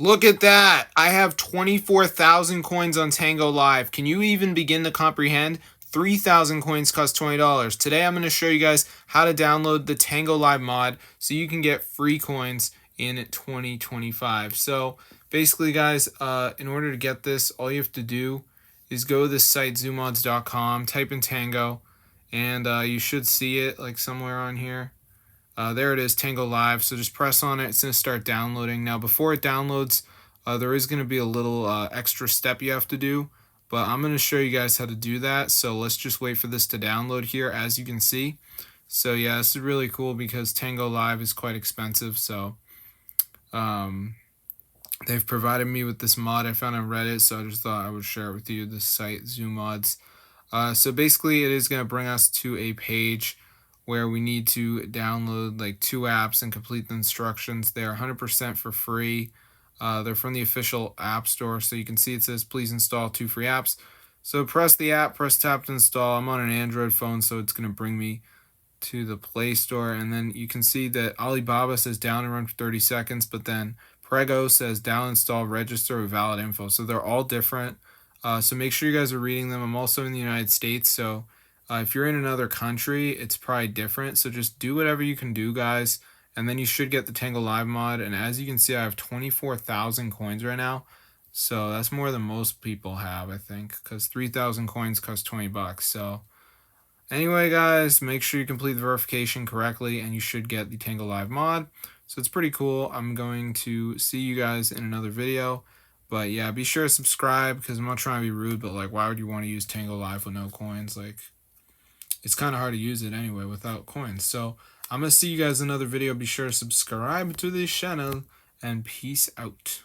Look at that. I have 24,000 coins on Tango Live. Can you even begin to comprehend? 3,000 coins cost $20. Today I'm going to show you guys how to download the Tango Live mod so you can get free coins in 2025. So basically guys, in order to get this, all you have to do is go to this site zoomods.com, type in Tango, and you should see it like somewhere on here. There it is, Tango Live. So just press on it. It's going to start downloading. Now, before it downloads, there is going to be a little extra step you have to do. But I'm going to show you guys how to do that. So let's just wait for this to download here, as you can see. So yeah, this is really cool because Tango Live is quite expensive. So they've provided me with this mod I found on Reddit. So I just thought I would share it with you, this site, ZooMods. So basically, it is going to bring us to a page where we need to download like 2 apps and complete the instructions. They're 100% for free. They're from the official app store, so you can see it says please install 2 free apps. So press the app, press tap to install. I'm on an Android phone, so it's going to bring me to the Play Store, and then you can see that Alibaba says down and run for 30 seconds, but then Prego says down, install, register with valid info. So they're all different. So make sure you guys are reading them. I'm also in the United States, so if you're in another country, it's probably different. So just do whatever you can do, guys, and then you should get the Tango Live mod. And as you can see, I have 24,000 coins right now. So that's more than most people have, I think, because 3,000 coins cost 20 bucks. So anyway, guys, make sure you complete the verification correctly, and you should get the Tango Live mod. So it's pretty cool. I'm going to see you guys in another video. But yeah, be sure to subscribe because I'm not trying to be rude, but like, why would you want to use Tango Live with no coins? Like, it's kind of hard to use it anyway without coins. So I'm going to see you guys in another video. Be sure to subscribe to this channel, and peace out.